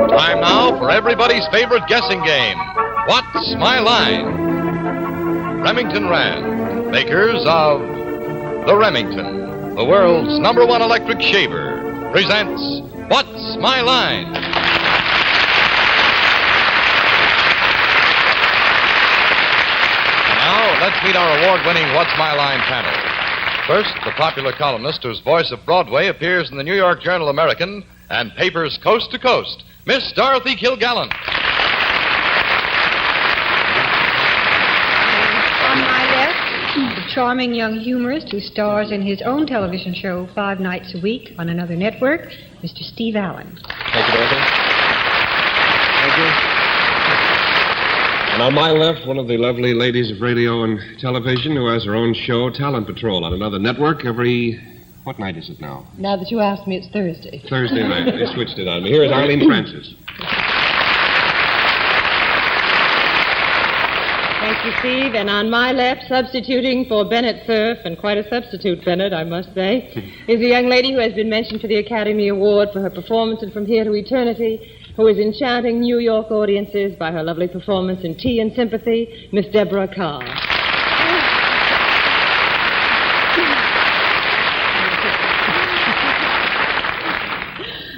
Time now for everybody's favorite guessing game. What's My Line? Remington Rand, makers of the Remington, the world's #1 electric shaver, presents What's My Line? And now, let's meet our award-winning What's My Line panel. First, the popular columnist whose voice of Broadway appears in the New York Journal-American and papers coast to coast, Miss Dorothy Kilgallen. On my left, the charming young humorist who stars in his own television show 5 nights a week on another network, Mr. Steve Allen. Thank you, Dorothy. Thank you. And on my left, one of the lovely ladies of radio and television who has her own show, Talent Patrol, on another network every... What night is it now? Now that you asked me, it's Thursday. Thursday night. They switched it on me. Here is Arlene Francis. Thank you, Steve. And on my left, substituting for Bennett Cerf, and quite a substitute, Bennett, I must say, is a young lady who has been mentioned for the Academy Award for her performance in From Here to Eternity, who is enchanting New York audiences by her lovely performance in Tea and Sympathy, Miss Deborah Carr.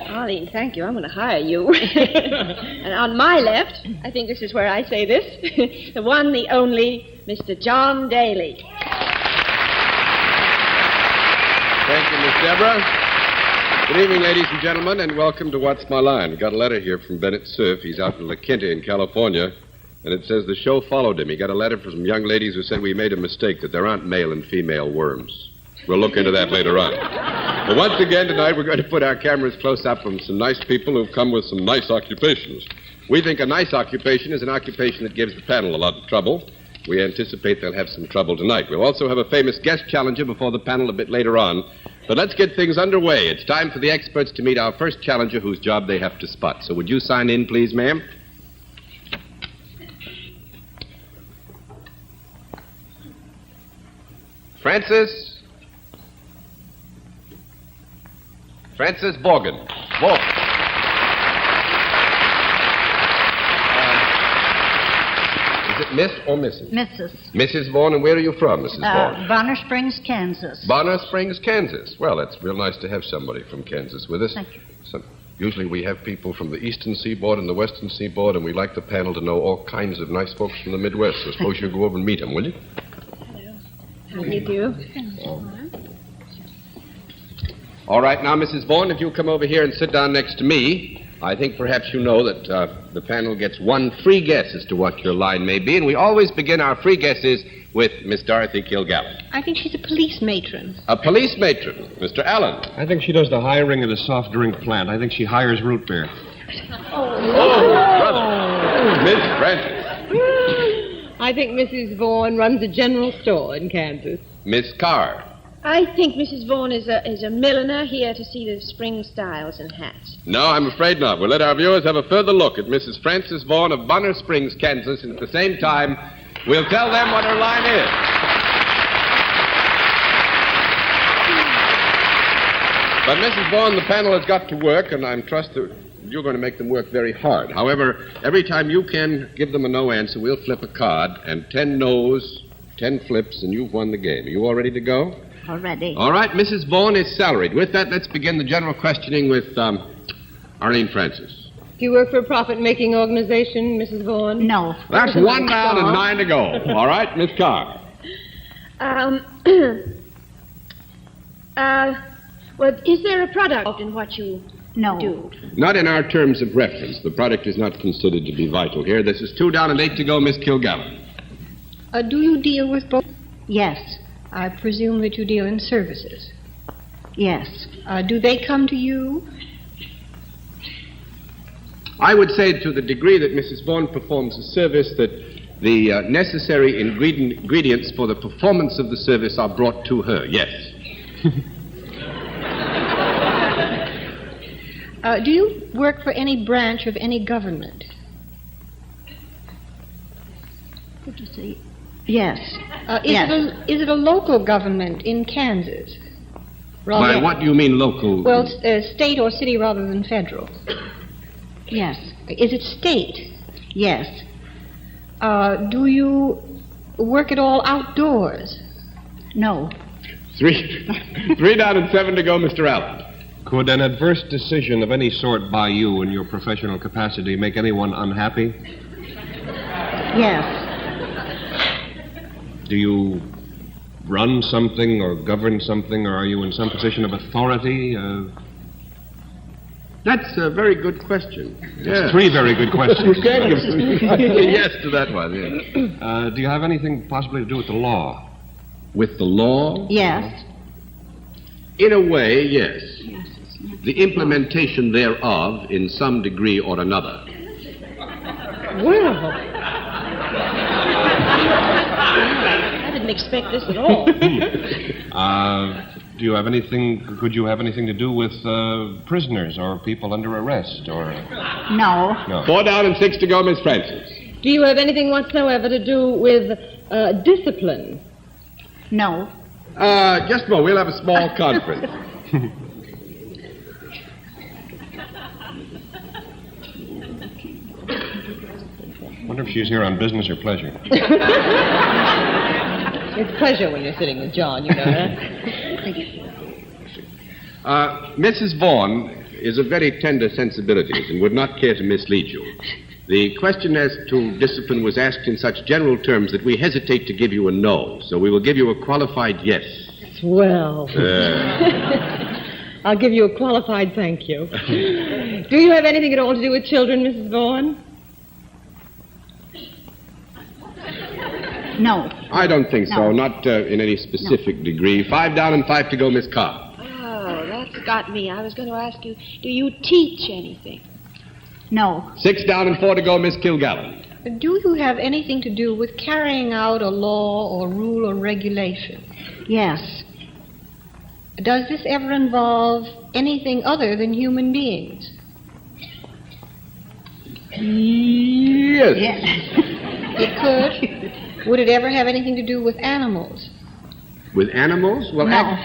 Arlene, thank you. I'm going to hire you. And on my left, I think this is where I say this, the one, the only, Mr. John Daly. Thank you, Miss Deborah. Good evening, ladies and gentlemen, and welcome to What's My Line. We got a letter here from Bennett Cerf. He's out in La Quinta in California, and it says the show followed him. He got a letter from some young ladies who said we made a mistake, that there aren't male and female worms. We'll look into that later on. But once again tonight, we're going to put our cameras close up on some nice people who've come with some nice occupations. We think a nice occupation is an occupation that gives the panel a lot of trouble. We anticipate they'll have some trouble tonight. We'll also have a famous guest challenger before the panel a bit later on. But let's get things underway. It's time for the experts to meet our first challenger whose job they have to spot. So would you sign in, please, ma'am? Francis Borgen. Is it Miss or Mrs.? Mrs. Mrs. Vaughn, and where are you from, Mrs. Vaughn? Bonner Springs, Kansas. Bonner Springs, Kansas. Well, it's real nice to have somebody from Kansas with us. Thank you. Usually we have people from the eastern seaboard and the western seaboard, and we like the panel to know all kinds of nice folks from the Midwest. So suppose you go over and meet them, will you? How do you do? All right, now, Mrs. Vaughn, if you'll come over here and sit down next to me, I think perhaps you know that the panel gets one free guess as to what your line may be, and we always begin our free guesses with Miss Dorothy Kilgallen. I think she's a police matron. A police matron, Mr. Allen. I think she does the hiring of the soft drink plant. I think she hires root beer. Brother. Miss Francis. I think Mrs. Vaughn runs a general store in Kansas. Miss Carr. I think Mrs. Vaughn is a milliner here to see the spring styles and hats. No, I'm afraid not. We'll let our viewers have a further look at Mrs. Francis Vaughn of Bonner Springs, Kansas, and at the same time, we'll tell them what her line is. But Mrs. Vaughn, the panel has got to work, and I trust that you're going to make them work very hard. However, every time you can give them a no answer, we'll flip a card, and 10 no's, 10 flips, and you've won the game. Are you all ready to go? Already. All right, Mrs. Vaughn is salaried. With that, let's begin the general questioning with Arlene Francis. Do you work for a profit-making organization, Mrs. Vaughn? No. That's 1 down and 9 to go. All right, Miss Carr. Well, is there a product in what you do? Not in our terms of reference. The product is not considered to be vital here. This is 2 down and 8 to go, Miss Kilgallen. Do you deal with both? Yes. I presume that you deal in services. Yes. Do they come to you? I would say to the degree that Mrs. Vaughn performs a service that the necessary ingredients for the performance of the service are brought to her, yes. Do you work for any branch of any government? What did you say? Yes. Is it a local government in Kansas? By what do you mean local? Well, state or city rather than federal. Yes. Is it state? Yes. Do you work at all outdoors? No. Three down and 7 to go, Mr. Allen. Could an adverse decision of any sort by you in your professional capacity make anyone unhappy? Yes. Do you run something or govern something, or are you in some position of authority? That's a very good question. That's 3 very good questions. You can give yes to that one. Yeah. Do you have anything possibly to do with the law? With the law? Yes. In a way, yes. The implementation thereof in some degree or another. Well, I didn't expect this at all. Do you have anything, could you have anything to do with prisoners or people under arrest or... No. No. 4 down and 6 to go, Miss Francis. do you have anything whatsoever to do with discipline? No. Just a moment. We'll have a small conference. Wonder if she's here on business or pleasure. It's pleasure when you're sitting with John, you know that. Mrs. Vaughan is of very tender sensibilities and would not care to mislead you. The question as to discipline was asked in such general terms that we hesitate to give you a no, so we will give you a qualified yes. Swell. I'll give you a qualified thank you. Do you have anything at all to do with children, Mrs. Vaughan? No. I don't think so, No. not in any specific degree. 5 down and 5 to go, Miss Carr. Oh, that's got me. I was going to ask you, do you teach anything? No. 6 down and 4 to go, Miss Kilgallen. Do you have anything to do with carrying out a law or rule or regulation? Yes. Does this ever involve anything other than human beings? Yes. Yes. It could. Would it ever have anything to do with animals? With animals? Well, No.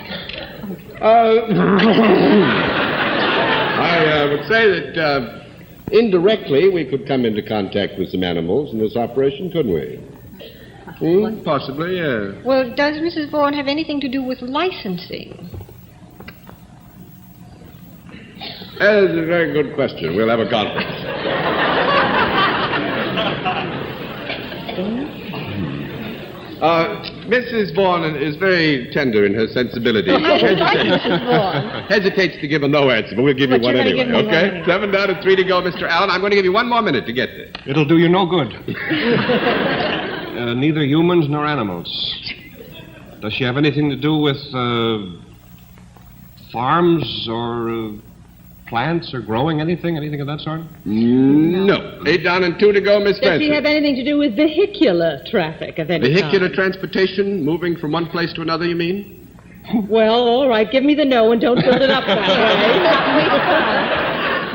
I would say that indirectly we could come into contact with some animals in this operation, couldn't we? Possibly, yeah. Well, does Mrs. Vaughan have anything to do with licensing? That is a very good question. We'll have a conference. Mrs. Vaughan is very tender in her sensibilities. Hesitates to give a no answer, but we'll give you one you're gonna anyway, give me one okay? anyway. 7 down and 3 to go, Mr. Allen. I'm going to give you 1 more minute to get there. It'll do you no good. Neither humans nor animals. Does she have anything to do with farms or plants or growing anything of that sort? No. 8 down and 2 to go, Miss Does Francis. she have anything to do with vehicular traffic of any Vehicular kind? transportation, moving from one place to another, you mean? Well, all right, give me the no and don't build it up that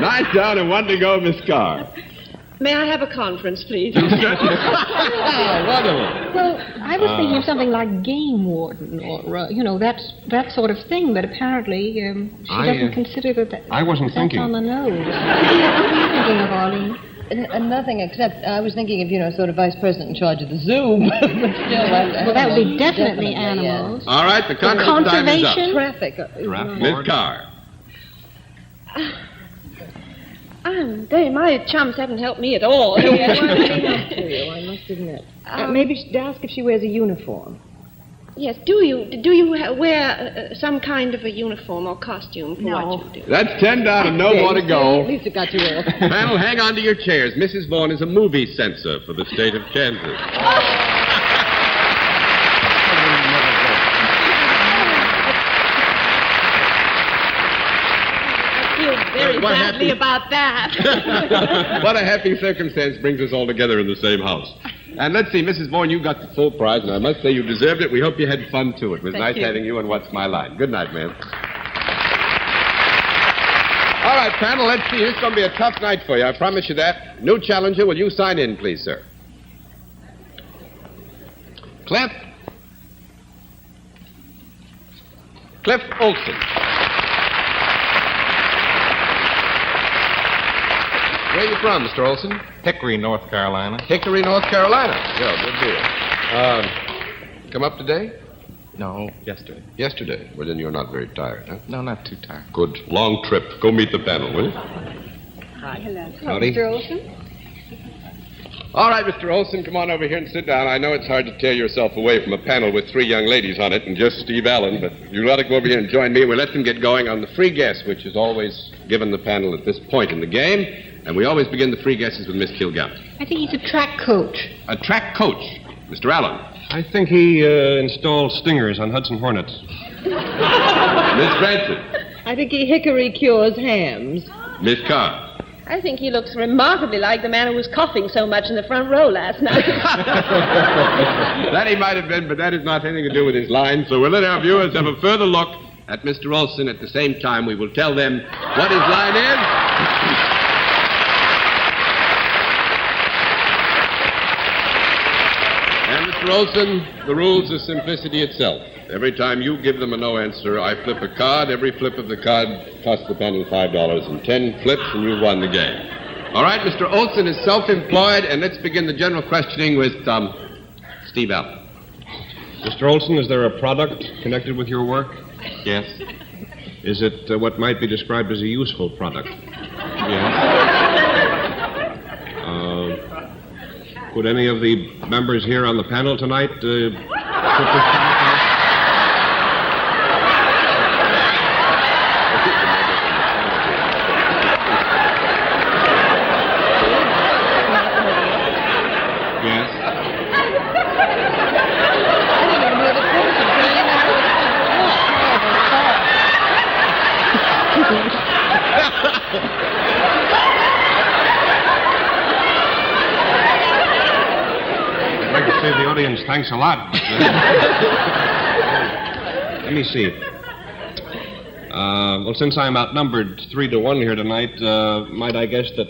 way. 9 down and 1 to go, Miss Carr. May I have a conference, please? Wonderful. Well, I was thinking of something like game warden or, that sort of thing, but apparently she doesn't consider that I wasn't that's thinking. on the nose. What are you thinking of, Arlene? Nothing except I was thinking of, sort of vice president in charge of the zoo. But still, Well, that would be definitely animals. All right, the conference time is up. Conservation? Traffic. Miss Carr. My chums haven't helped me at all. I must admit. Maybe ask if she wears a uniform. Yes, do you wear some kind of a uniform or costume for No. what you do? That's 10 down and no more to At go. least it got you off. Panel, hang on to your chairs. Mrs. Vaughan is a movie censor for the state of Kansas. I feel very What badly happened? about that. What a happy circumstance brings us all together in the same house. And let's see, Mrs. Vaughan, you got the full prize, and I must say you deserved it. We hope you had fun, too. It was nice having you on What's My Line. Good night, ma'am. All right, panel, let's see. This is going to be a tough night for you. I promise you that. New challenger, will you sign in, please, sir? Cliff? Cliff Olson. Where are you from, Mr. Olson? Hickory, North Carolina. Hickory, North Carolina. Yeah, good deal. Come up today? No, yesterday. Yesterday. Well, then you're not very tired, huh? No, not too tired. Good. Long trip. Go meet the panel, will you? Hi. Hello. Howdy. Mr. Olson. All right, Mr. Olson, come on over here and sit down. I know it's hard to tear yourself away from a panel with 3 young ladies on it and just Steve Allen, but you ought to go over here and join me. We'll let them get going on the free guess, which is always given the panel at this point in the game. And we always begin the free guesses with Miss Kilgallen. I think he's a track coach. A track coach. Mr. Allen. I think he installed stingers on Hudson Hornets. Miss Branson. I think he hickory cures hams. Miss Carr. I think he looks remarkably like the man who was coughing so much in the front row last night. That he might have been, but that has not anything to do with his line. So we'll let our viewers have a further look at Mr. Olson. At the same time, we will tell them what his line is. And Mr. Olson, the rules are simplicity itself. Every time you give them a no answer, I flip a card. Every flip of the card costs the panel $5, and 10 flips, and you've won the game. All right, Mr. Olson is self-employed, and let's begin the general questioning with Steve Allen. Mr. Olson, is there a product connected with your work? Yes. Is it what might be described as a useful product? Yes. Could any of the members here on the panel tonight put this the audience thanks a lot. Let me see. Well, since I'm outnumbered 3-1 here tonight, might I guess that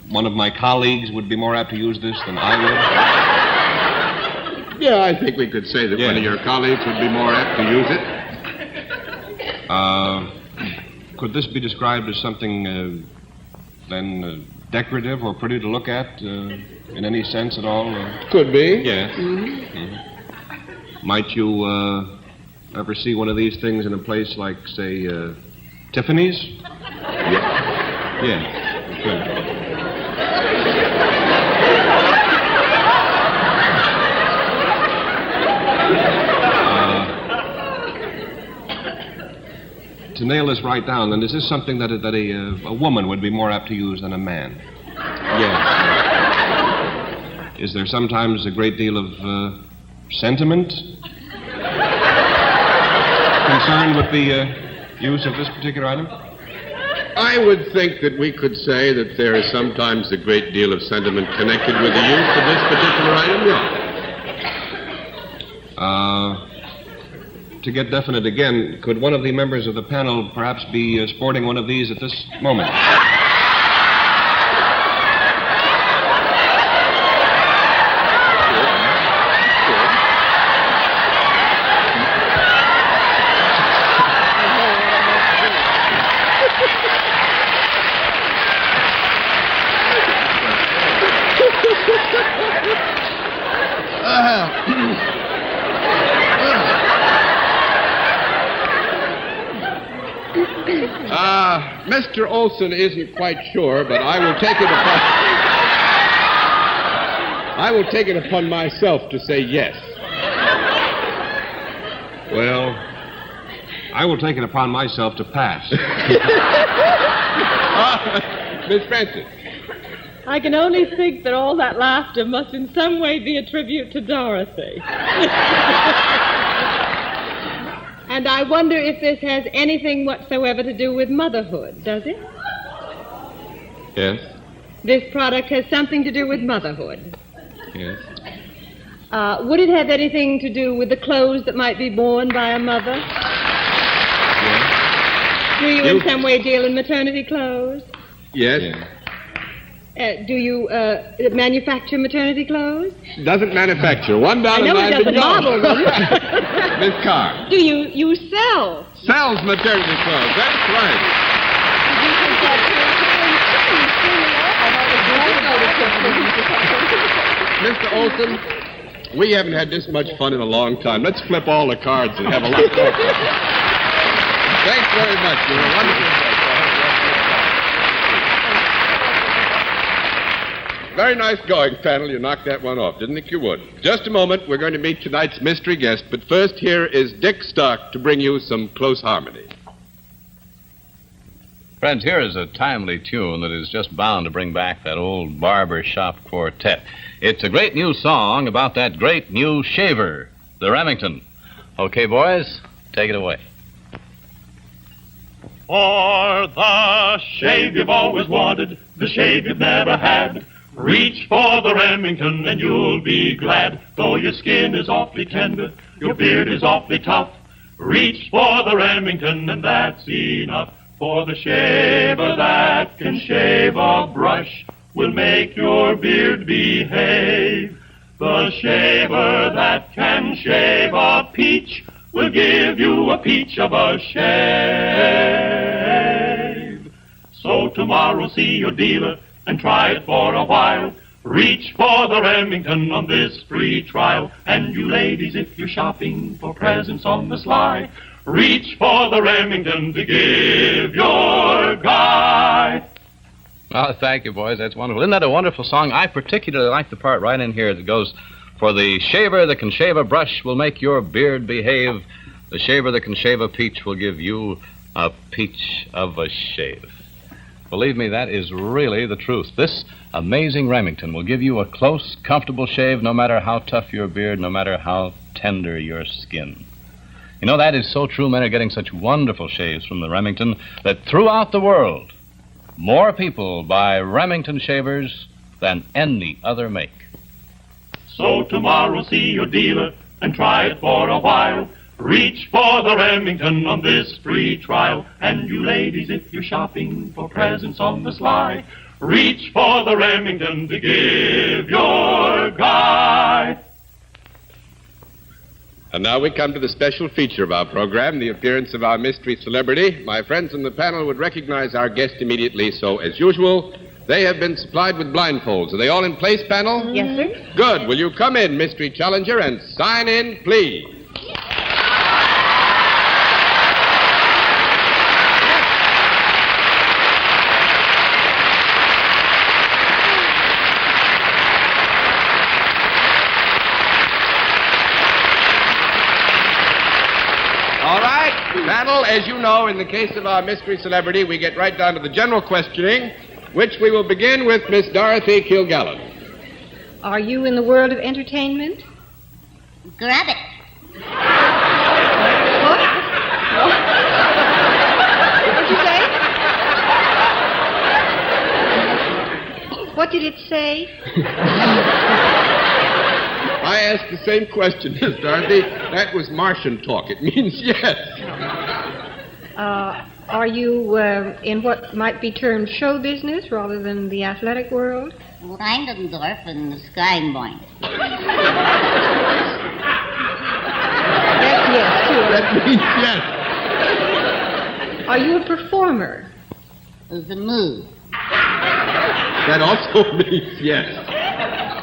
one of my colleagues would be more apt to use this than I would? Yeah, I think we could say that one of your colleagues would be more apt to use it. Could this be described as something then decorative or pretty to look at in any sense at all? Could be. Yes. Mm-hmm. Might you ever see one of these things in a place like, say, Tiffany's? Yeah. Yeah, good. To nail this right down, then, is this something that a woman would be more apt to use than a man? Yes. Is there sometimes a great deal of sentiment concerned with the use of this particular item? I would think that we could say that there is sometimes a great deal of sentiment connected with the use of this particular item, yeah. To get definite again, could one of the members of the panel perhaps be sporting one of these at this moment? Mr. Olson isn't quite sure, but I will take it upon myself to say yes. Well, I will take it upon myself to pass. Miss Francis. I can only think that all that laughter must in some way be a tribute to Dorothy. And I wonder if this has anything whatsoever to do with motherhood, does it? Yes. This product has something to do with motherhood. Yes. Would it have anything to do with the clothes that might be worn by a mother? Yes. Do you in some way deal in maternity clothes? Yes. Yes. Do you manufacture maternity clothes? Doesn't manufacture. $1.09. I know it doesn't model them. Miss Carr. Do you sell? Sells maternity clothes. That's right. Mr. Olson, we haven't had this much fun in a long time. Let's flip all the cards and have a lot more fun. Thanks very much. You're a wonderful guest. Very nice going, panel. You knocked that one off. Didn't think you would. Just a moment. We're going to meet tonight's mystery guest. But first, here is Dick Stark to bring you some close harmony. Friends, here is a timely tune that is just bound to bring back that old barber shop quartet. It's a great new song about that great new shaver, the Remington. Okay, boys, take it away. For the shave you've always wanted, the shave you've never had, reach for the Remington and you'll be glad. Though your skin is awfully tender, your beard is awfully tough, reach for the Remington and that's enough. For the shaver that can shave a brush will make your beard behave. The shaver that can shave a peach will give you a peach of a shave. So tomorrow see your dealer and try it for a while. Reach for the Remington on this free trial. And you ladies, if you're shopping for presents on the sly, reach for the Remington to give your guy. Oh, thank you, boys. That's wonderful. Isn't that a wonderful song? I particularly like the part right in here that goes, for the shaver that can shave a brush will make your beard behave. The shaver that can shave a peach will give you a peach of a shave. Believe me, that is really the truth. This amazing Remington will give you a close, comfortable shave no matter how tough your beard, no matter how tender your skin. You know, that is so true. Men are getting such wonderful shaves from the Remington that throughout the world, more people buy Remington shavers than any other make. So tomorrow see your dealer and try it for a while. Reach for the Remington on this free trial. And you ladies, if you're shopping for presents on the sly, reach for the Remington to give your guy. And now we come to the special feature of our program, the appearance of our mystery celebrity. My friends in the panel would recognize our guest immediately, so as usual, they have been supplied with blindfolds. Are they all in place, panel? Yes, sir. Good. Will you come in, mystery challenger, and sign in, please? Panel, as you know, in the case of our mystery celebrity, we get right down to the general questioning, which we will begin with Miss Dorothy Kilgallen. Are you in the world of entertainment? Grab it. What? What'd you say? What did it say? I asked the same question, Miss Dorothy. That was Martian talk. It means yes. Are you in what might be termed show business rather than the athletic world? Reindendorf and Skyboing. That's yes, too. That means yes. Are you a performer? The move. That also means yes.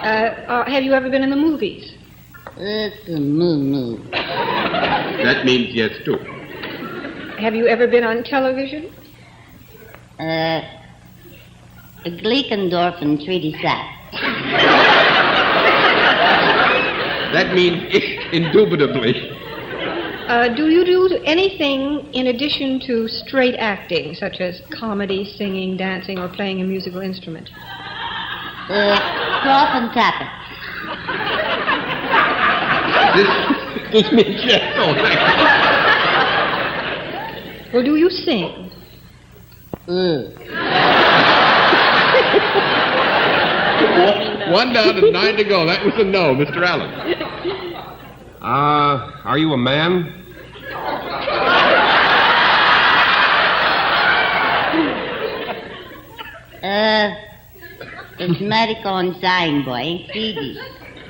Have you ever been in the movies? It's a moo. That means yes, too. Have you ever been on television? Gleekendorf and Treaty Sap. That means indubitably. Do you do anything in addition to straight acting, such as comedy, singing, dancing, or playing a musical instrument? Cloth and tapper. This means yes. Oh, thank you. Or do you sing? One down and 9 to go. That was a no, Mr. Allen. Are you a man? It's medical and sign boy, Fiji.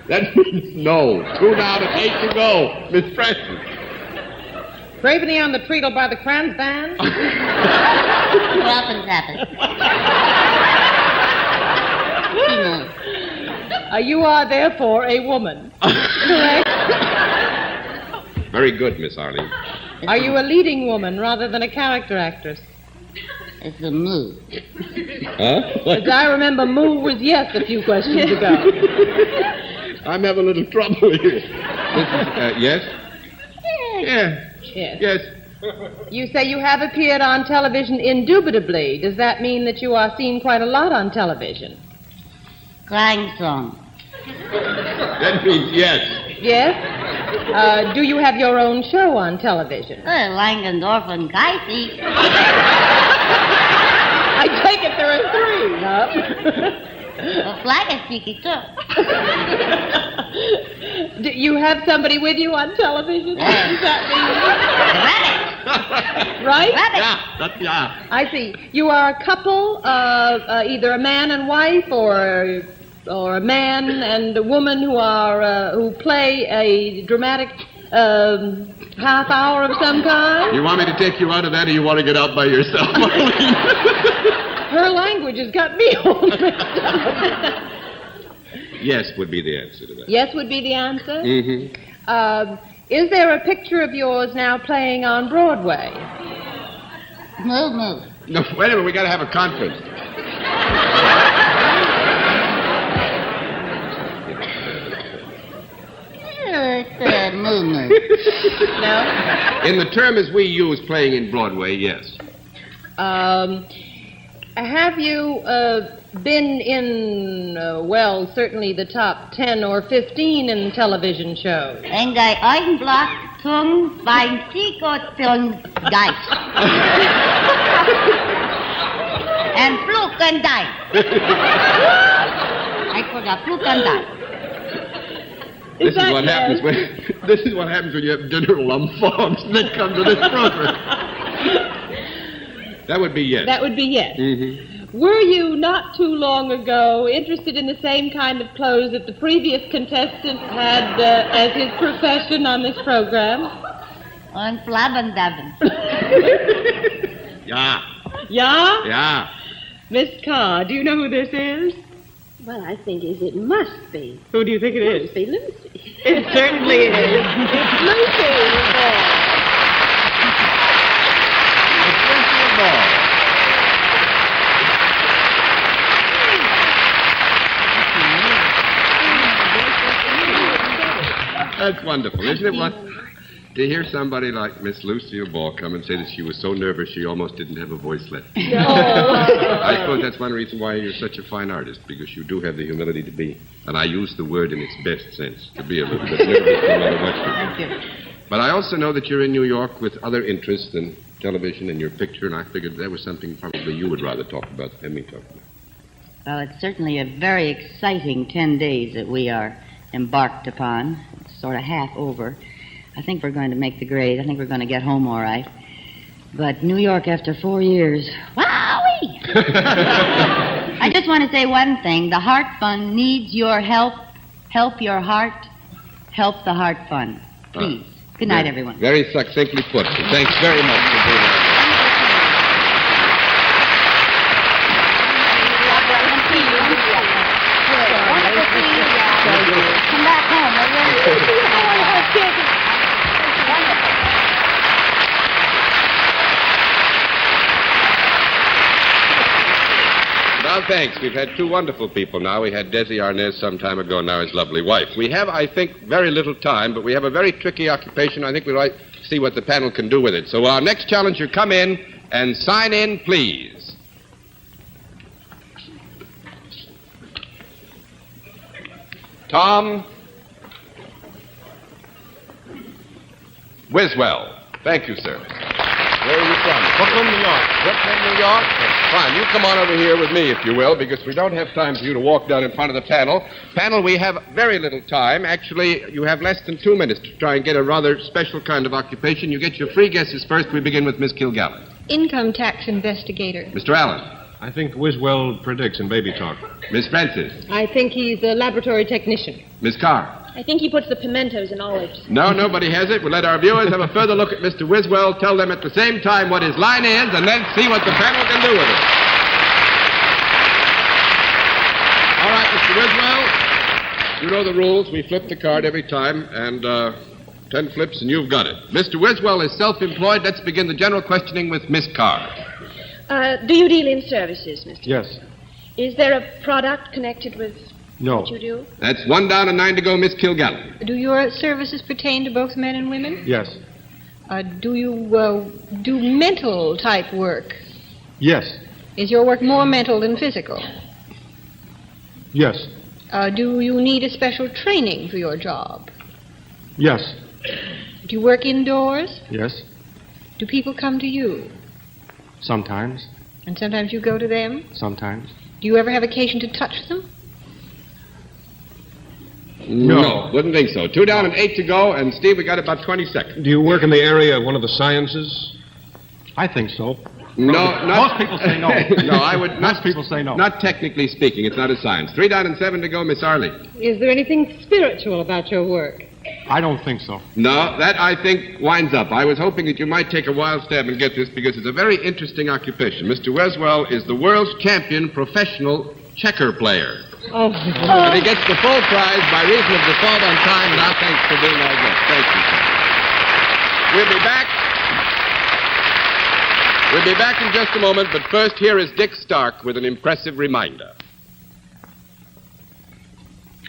That means no. 2 down and 8 to go. Miss Preston. Bravely on the treacle by the Crans band. Cloth and tapper. moo. You are, therefore, a woman. Correct? Very good, Miss Arlene. Are you a leading woman rather than a character actress? It's a moo. Huh? As I remember, moo was yes a few questions ago. I'm having a little trouble here. Yes? Yeah. Yes. Yes. You say you have appeared on television indubitably. Does that mean that you are seen quite a lot on television? Clang song. That means yes. Yes? Do you have your own show on television? Langendorf and Geisy. I take it there are three, huh? Flag is speaking too. Do you have somebody with you on television? Does that mean... Right? Yeah. I see. You are a couple, either a man and wife or a man and a woman who play a dramatic half hour of some kind. You want me to take you out of that, or you want to get out by yourself, Arlene? Her language has got me all messed up. Yes would be the answer to that. Yes would be the answer? Mm-hmm. Is there a picture of yours now playing on Broadway? Moo, moo. No, wait a minute. We got to have a conference. It's moo, moo. No? In the term as we use, playing in Broadway, yes. Have you been in, certainly the top 10 or 15 in television shows? En gij Eigenblatt tung beim Tico-tung Geist. And Fluk and Die. I forgot Fluk and Die. This is what happens when you have dinner lump-farms that come to this program. That would be yes. That would be yes. Mm-hmm. Were you not too long ago interested in the same kind of clothes that the previous contestant had as his profession on this program? On Flabbendaben. Yeah. Yeah? Yeah. Miss Carr, do you know who this is? Well, I think it must be. Who do you think it is? Must be Lucy. It certainly is. It's Lucy. That's wonderful, isn't it? What? To hear somebody like Miss Lucille Ball come and say that she was so nervous she almost didn't have a voice left. No. I suppose that's one reason why you're such a fine artist, because you do have the humility to be, and I use the word in its best sense, to be a little bit nervous no matter what. Thank you. But I also know that you're in New York with other interests than television and your picture, and I figured that was something probably you would rather talk about than me talk about. Well, it's certainly a very exciting 10 days that we are embarked upon. It's sort of half over. I think we're going to make the grade. I think we're going to get home all right. But New York after 4 years, wowee! I just want to say one thing. The Heart Fund needs your help. Help your heart. Help the Heart Fund. Please. Good night, everyone. Very succinctly put. Thanks very much for doing that. Come back home, will you? Well, thanks. We've had two wonderful people now. We had Desi Arnaz some time ago, now his lovely wife. We have, I think, very little time, but we have a very tricky occupation. I think we'd like to see what the panel can do with it. So our next challenger, come in and sign in, please. Tom Wiswell. Thank you, sir. Where are you from? Brooklyn, New York. Brooklyn, New York? Fine. You come on over here with me, if you will, because we don't have time for you to walk down in front of the panel. Panel, we have very little time. Actually, you have less than 2 minutes to try and get a rather special kind of occupation. You get your free guesses first. We begin with Miss Kilgallen. Income tax investigator. Mr. Allen. I think Wiswell predicts in baby talk. Miss Francis. I think he's a laboratory technician. Miss Carr. I think he puts the pimentos in olives. No, nobody has it. We'll let our viewers have a further look at Mr. Wiswell, tell them at the same time what his line is, and then see what the panel can do with it. All right, Mr. Wiswell, you know the rules. We flip the card every time, and 10 flips, and you've got it. Mr. Wiswell is self-employed. Let's begin the general questioning with Miss Carr. Do you deal in services, Mr.? Yes. Is there a product connected with No. what you do? That's 1 down and 9 to go, Miss Kilgallen. Do your services pertain to both men and women? Yes. Do you do mental type work? Yes. Is your work more mental than physical? Yes. Do you need a special training for your job? Yes. Do you work indoors? Yes. Do people come to you? Sometimes. And sometimes you go to them? Sometimes. Do you ever have occasion to touch them? No, wouldn't think so. 2 down and 8 to go, and Steve, we got about 20 seconds. Do you work in the area of one of the sciences? I think so. No, not... Most people say no. No, I would not... Most people say no. Not technically speaking. It's not a science. 3 down and 7 to go, Miss Arlene. Is there anything spiritual about your work? I don't think so. No, that, I think, winds up. I was hoping that you might take a wild stab and get this because it's a very interesting occupation. Mr. Weswell is the world's champion professional checker player. Oh. And he gets the full prize by reason of default on time, and our thanks for being our guest. Thank you, sir. We'll be back. We'll be back in just a moment, but first, here is Dick Stark with an impressive reminder.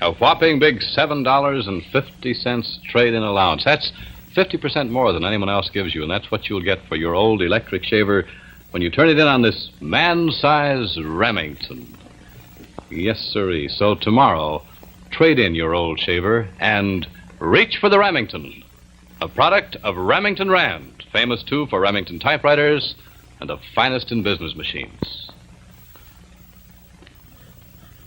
A whopping big $7.50 trade-in allowance. That's 50% more than anyone else gives you, and that's what you'll get for your old electric shaver when you turn it in on this man-size Remington. Yes, sirree. So tomorrow, trade in your old shaver and reach for the Remington, a product of Remington Rand, famous, too, for Remington typewriters and the finest in business machines.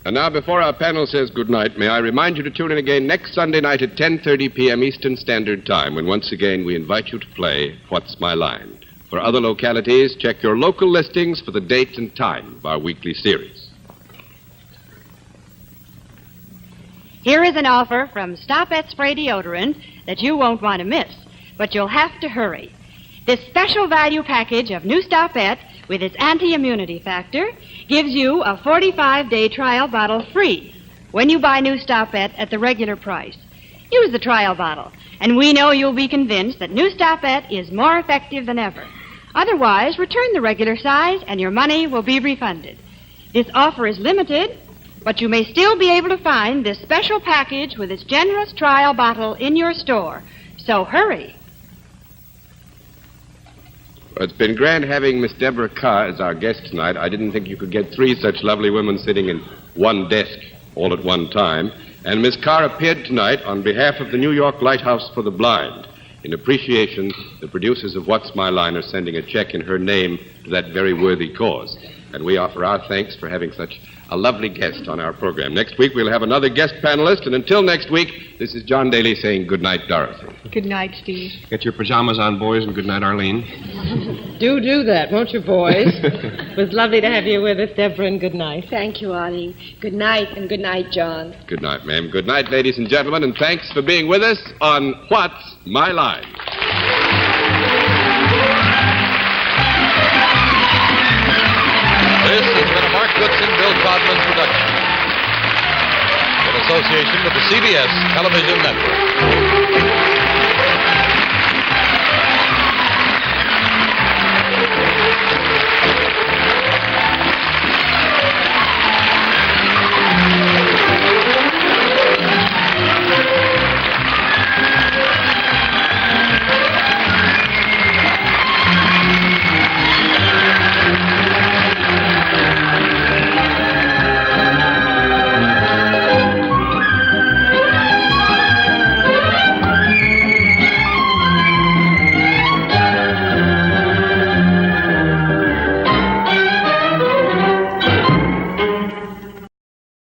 And now, before our panel says goodnight, may I remind you to tune in again next Sunday night at 10:30 p.m. Eastern Standard Time, when once again we invite you to play What's My Line? For other localities, check your local listings for the date and time of our weekly series. Here is an offer from Stop at Spray Deodorant that you won't want to miss, but you'll have to hurry. This special value package of new Stop at with its anti-immunity factor gives you a 45-day trial bottle free when you buy new Stop at the regular price. Use the trial bottle, and we know you'll be convinced that new Stop at is more effective than ever. Otherwise, return the regular size and your money will be refunded. This offer is limited, but you may still be able to find this special package with its generous trial bottle in your store. So hurry. Well, it's been grand having Miss Deborah Carr as our guest tonight. I didn't think you could get 3 such lovely women sitting in one desk all at one time. And Miss Carr appeared tonight on behalf of the New York Lighthouse for the Blind. In appreciation, the producers of What's My Line are sending a check in her name to that very worthy cause. And we offer our thanks for having such a lovely guest on our program. Next week, we'll have another guest panelist. And until next week, this is John Daly saying good night, Dorothy. Good night, Steve. Get your pajamas on, boys, and good night, Arlene. Do that, won't you, boys? It was lovely to have you with us, Deborah, and good night. Thank you, Arlene. Good night, and good night, John. Good night, ma'am. Good night, ladies and gentlemen, and thanks for being with us on What's My Line? This has been a Mark Goodson, Bill Codman production in association with the CBS Television Network.